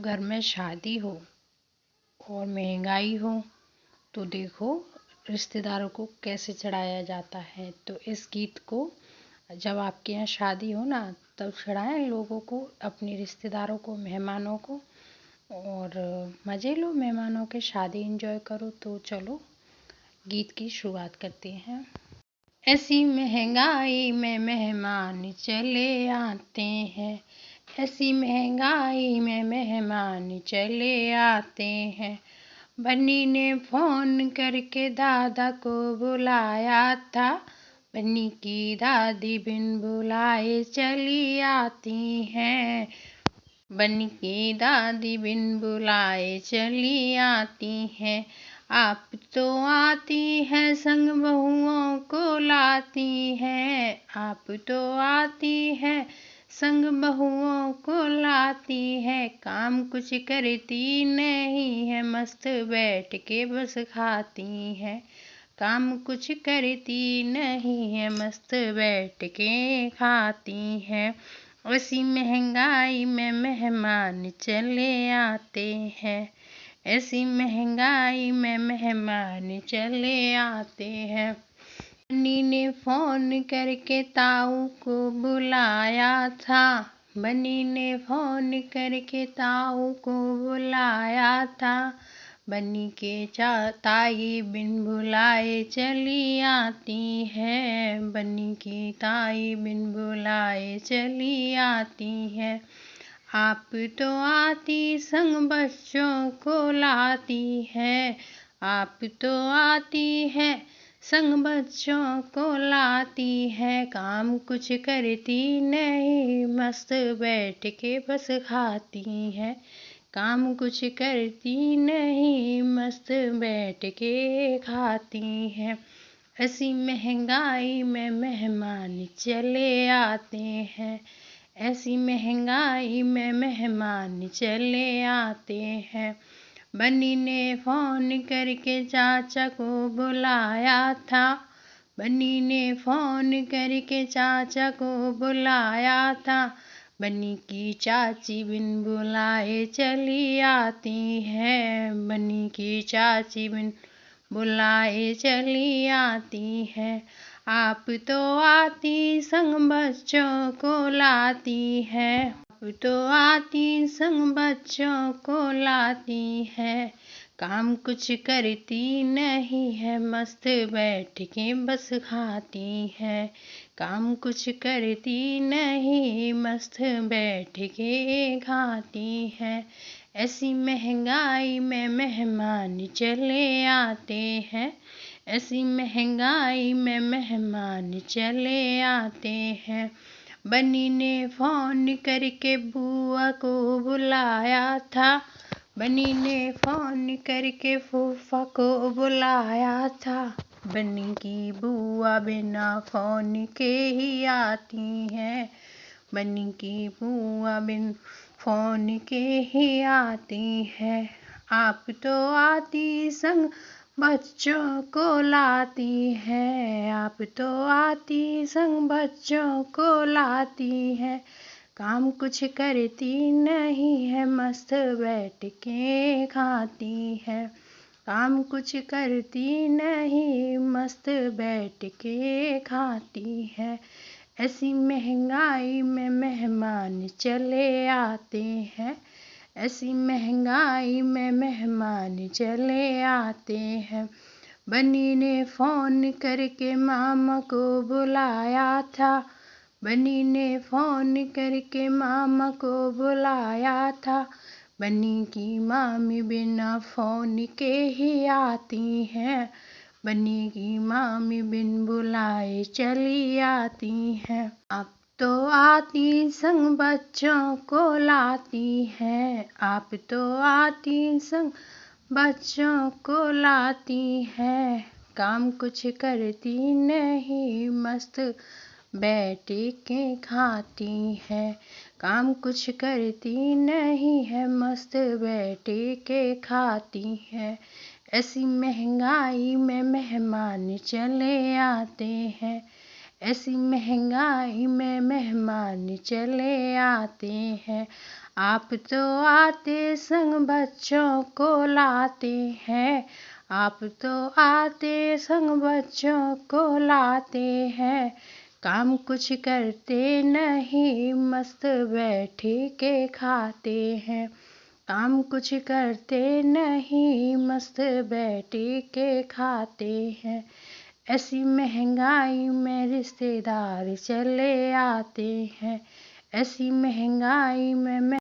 घर में शादी हो और महंगाई हो तो देखो रिश्तेदारों को कैसे चढ़ाया जाता है। तो इस गीत को जब आपके यहाँ शादी हो ना तब चढ़ाएं लोगों को, अपने रिश्तेदारों को, मेहमानों को, और मज़े लो, मेहमानों के शादी एंजॉय करो। तो चलो गीत की शुरुआत करते हैं। ऐसी महंगाई में मेहमान चले आते हैं, ऐसी महंगाई में मेहमान चले आते हैं। बन्नी ने फोन करके दादा को बुलाया था, बन्नी की दादी बिन बुलाए चली आती हैं, बन्नी की दादी बिन बुलाए चली आती हैं। आप तो आती है संग बहुओं को लाती है, आप तो आती है संग बहुओं को लाती है। काम कुछ करती नहीं है, मस्त बैठ के बस खाती है, काम कुछ करती नहीं है, मस्त बैठ के खाती है। ऐसी महंगाई में मेहमान चले आते हैं, ऐसी महंगाई में मेहमान चले आते हैं। बन्नी ने फोन करके ताऊ को बुलाया था, बन्नी ने फोन करके ताऊ को बुलाया था। बन्नी के ताई बिन बुलाए चली आती है, बन्नी की ताई बिन बुलाए चली आती है। आप तो आती संग बच्चों को लाती है, आप तो आती है संग बच्चों को लाती है। काम कुछ करती नहीं, मस्त बैठ के बस खाती है, काम कुछ करती नहीं, मस्त बैठ के खाती है। ऐसी महंगाई में मेहमान चले आते हैं, ऐसी महंगाई में मेहमान चले आते हैं। बन्नी ने फोन करके चाचा को बुलाया था, बन्नी ने फोन करके चाचा को बुलाया था। बन्नी की चाची बिन बुलाए चली आती है, बन्नी की चाची बिन बुलाए चली आती है। आप तो आती संग बच्चों को लाती है, आप तो आती संग बच्चों को लाती है। काम कुछ करती नहीं है, मस्त बैठ के बस खाती है, काम कुछ करती नहीं, मस्त बैठ के खाती है। ऐसी महंगाई में मेहमान चले आते हैं, ऐसी महंगाई में मेहमान चले आते हैं। बन्नी ने फोन करके बुआ को बुलाया था, बन्नी ने फोन करके फूफा को बुलाया था। बन्नी की बुआ बिना फोन के ही आती है, बन्नी की बुआ बिन फोन के ही आती है। आप तो आती संग बच्चों को लाती है, आप तो आती संग बच्चों को लाती है। काम कुछ करती नहीं है, मस्त बैठ के खाती है, काम कुछ करती नहीं, मस्त बैठ के खाती है। ऐसी महंगाई में मेहमान चले आते हैं, ऐसी महंगाई में मेहमान चले आते हैं। बन्नी ने फोन करके मामा को बुलाया था, बन्नी ने फोन करके मामा को बुलाया था। बन्नी की मामी बिना फोन के ही आती हैं, बन्नी की मामी बिन बुलाए चली आती हैं। आप तो आती संग बच्चों को लाती है, आप तो आती संग बच्चों को लाती है। काम कुछ करती नहीं, मस्त बैठ के खाती है, काम कुछ करती नहीं है, मस्त बैठ के खाती है। ऐसी महंगाई में मेहमान चले आते हैं, ऐसी महंगाई में मेहमान चले आते हैं। आप तो आते संग बच्चों को लाते हैं, आप तो आते संग बच्चों को लाते हैं। काम कुछ करते नहीं, मस्त बैठे के खाते हैं। काम कुछ करते नहीं, मस्त बैठे के खाते हैं। ऐसी महंगाई में रिश्तेदार चले आते हैं, ऐसी महंगाई में